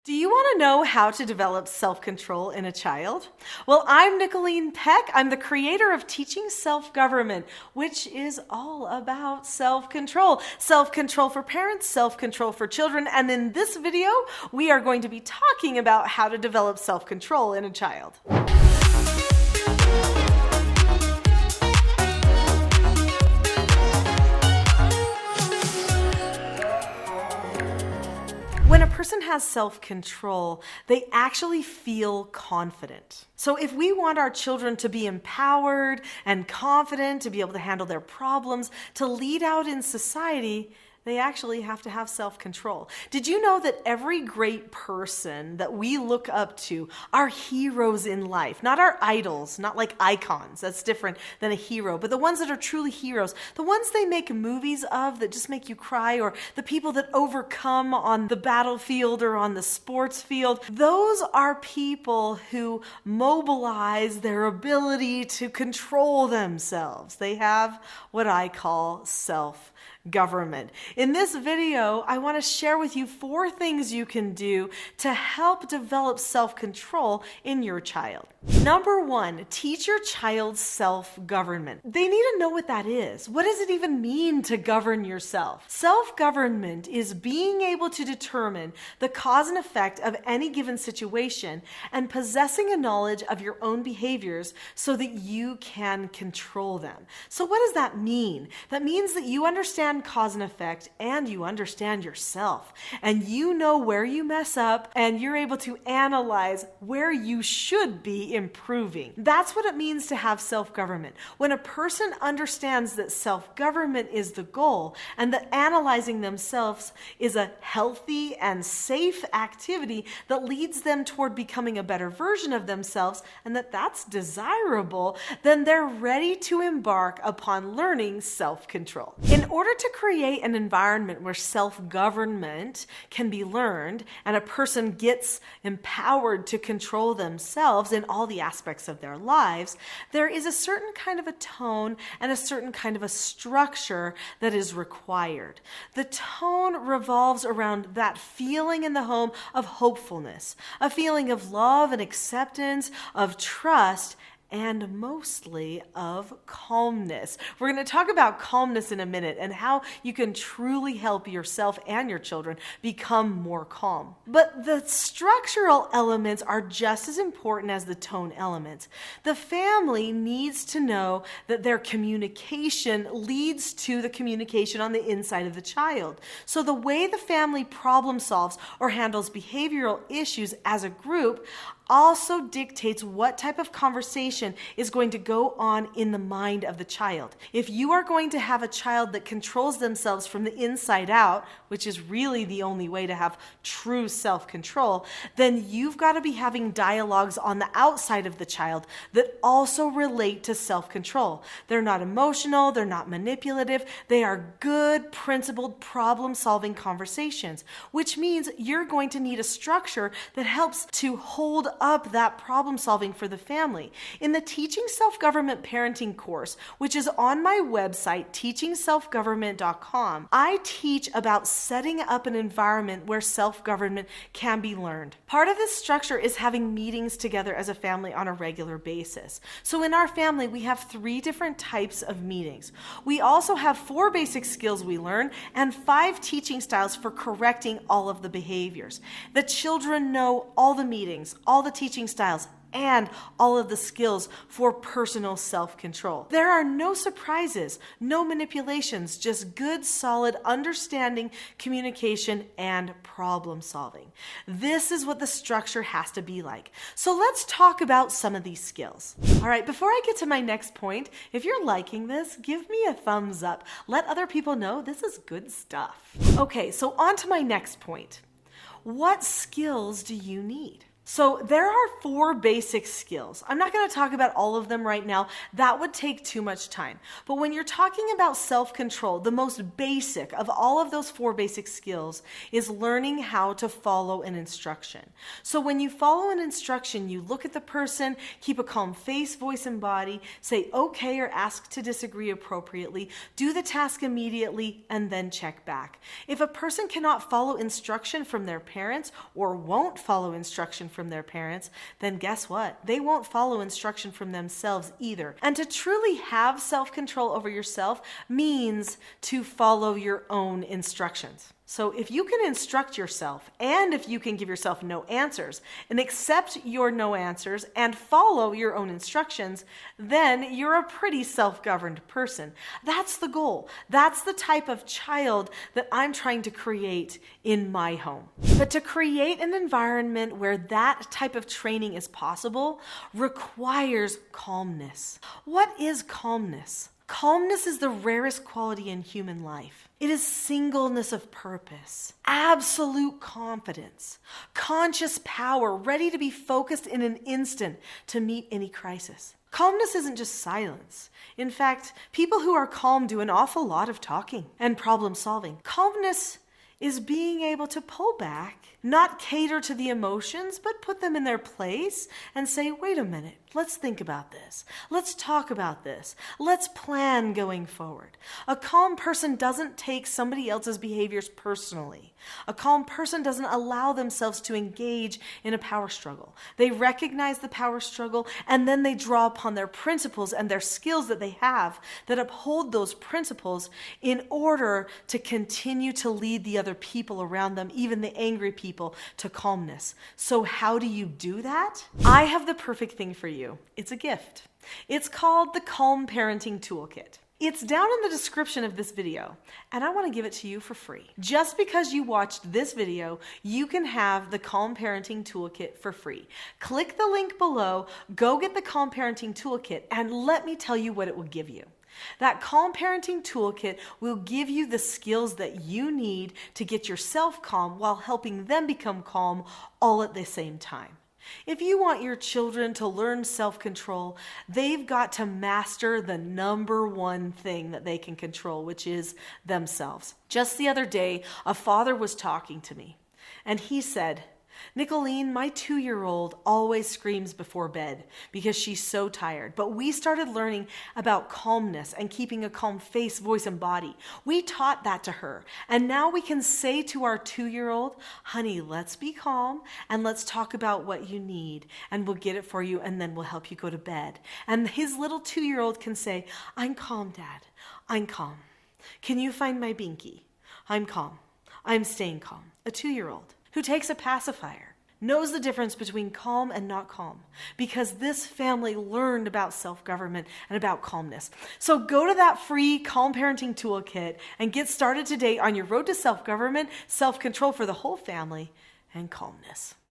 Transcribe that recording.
Do you want to know how to develop self-control in a child? Well, I'm Nicholeen Peck. I'm the creator of Teaching Self-Government, which is all about self-control. Self-control for parents, self-control for children, and in this video, we are going to be talking about how to develop self-control in a child. When a person has self-control, they actually feel confident. So if we want our children to be empowered and confident, to be able to handle their problems, to lead out in society, they actually have to have self-control. Did you know that every great person that we look up to are heroes in life? Not our idols, not like icons. That's different than a hero. But the ones that are truly heroes, the ones they make movies of that just make you cry, or the people that overcome on the battlefield or on the sports field, those are people who mobilize their ability to control themselves. They have what I call self-government. In this video, I want to share with you 4 things you can do to help develop self-control in your child. Number 1, teach your child self-government. They need to know what that is. What does it even mean to govern yourself? Self-government is being able to determine the cause and effect of any given situation and possessing a knowledge of your own behaviors so that you can control them. So what does that mean? That means that you understand cause and effect and you understand yourself, and you know where you mess up, and you're able to analyze where you should be improving. That's what it means to have self-government. When a person understands that self-government is the goal and that analyzing themselves is a healthy and safe activity that leads them toward becoming a better version of themselves, and that that's desirable, then they're ready to embark upon learning self-control. In order to create an environment where self-government can be learned and a person gets empowered to control themselves in all the aspects of their lives, there is a certain kind of a tone and a certain kind of a structure that is required. The tone revolves around that feeling in the home of hopefulness, a feeling of love and acceptance, of trust, and mostly of calmness. We're going to talk about calmness in a minute and how you can truly help yourself and your children become more calm. But the structural elements are just as important as the tone elements. The family needs to know that their communication leads to the communication on the inside of the child. So the way the family problem solves or handles behavioral issues as a group also dictates what type of conversation is going to go on in the mind of the child. If you are going to have a child that controls themselves from the inside out, which is really the only way to have true self-control, then you've got to be having dialogues on the outside of the child that also relate to self-control. They're not emotional, they're not manipulative, they are good, principled, problem-solving conversations, which means you're going to need a structure that helps to hold up that problem solving for the family. In the Teaching Self-Government Parenting course, which is on my website, teachingselfgovernment.com, I teach about setting up an environment where self-government can be learned. Part of this structure is having meetings together as a family on a regular basis. So in our family, we have 3 different types of meetings. We also have 4 basic skills we learn and 5 teaching styles for correcting all of the behaviors. The children know all the meetings, all the teaching styles, and all of the skills for personal self-control. There are no surprises, no manipulations, just good, solid understanding, communication, and problem solving. This is what the structure has to be like. So let's talk about some of these skills. All right, before I get to my next point, if you're liking this, give me a thumbs up. Let other people know this is good stuff. Okay, so on to my next point. What skills do you need? So there are 4 basic skills. I'm not going to talk about all of them right now. That would take too much time. But when you're talking about self-control, the most basic of all of those 4 basic skills is learning how to follow an instruction. So when you follow an instruction, you look at the person, keep a calm face, voice, and body, say okay or ask to disagree appropriately, do the task immediately, and then check back. If a person cannot follow instruction from their parents or won't follow instruction from their parents, then guess what? They won't follow instruction from themselves either. And to truly have self-control over yourself means to follow your own instructions. So if you can instruct yourself, and if you can give yourself no answers, and accept your no answers, and follow your own instructions, then you're a pretty self-governed person. That's the goal. That's the type of child that I'm trying to create in my home. But to create an environment where that type of training is possible requires calmness. What is calmness? Calmness is the rarest quality in human life. It is singleness of purpose, absolute confidence, conscious power, ready to be focused in an instant to meet any crisis. Calmness isn't just silence. In fact, people who are calm do an awful lot of talking and problem solving. Calmness is being able to pull back, not cater to the emotions, but put them in their place and say, wait a minute, let's think about this. Let's talk about this. Let's plan going forward. A calm person doesn't take somebody else's behaviors personally. A calm person doesn't allow themselves to engage in a power struggle. They recognize the power struggle, and then they draw upon their principles and their skills that they have that uphold those principles in order to continue to lead the other people around them, even the angry people, to calmness. So how do you do that? I have the perfect thing for you. It's a gift. It's called the Calm Parenting Toolkit. It's down in the description of this video, and I want to give it to you for free. Just because you watched this video, you can have the Calm Parenting Toolkit for free. Click the link below, go get the Calm Parenting Toolkit, and let me tell you what it will give you. That Calm Parenting Toolkit will give you the skills that you need to get yourself calm while helping them become calm all at the same time. If you want your children to learn self-control, they've got to master the number one thing that they can control, which is themselves. Just the other day, a father was talking to me, and he said, Nicholeen, my 2-year-old always screams before bed because she's so tired. But we started learning about calmness and keeping a calm face, voice, and body. We taught that to her. And now we can say to our 2-year-old, honey, let's be calm and let's talk about what you need and we'll get it for you and then we'll help you go to bed. And his little 2-year-old can say, I'm calm, Dad. I'm calm. Can you find my binky? I'm calm. I'm staying calm. A 2-year-old. Who takes a pacifier, knows the difference between calm and not calm, because this family learned about self-government and about calmness. So go to that free Calm Parenting Toolkit and get started today on your road to self-government, self-control for the whole family, and calmness.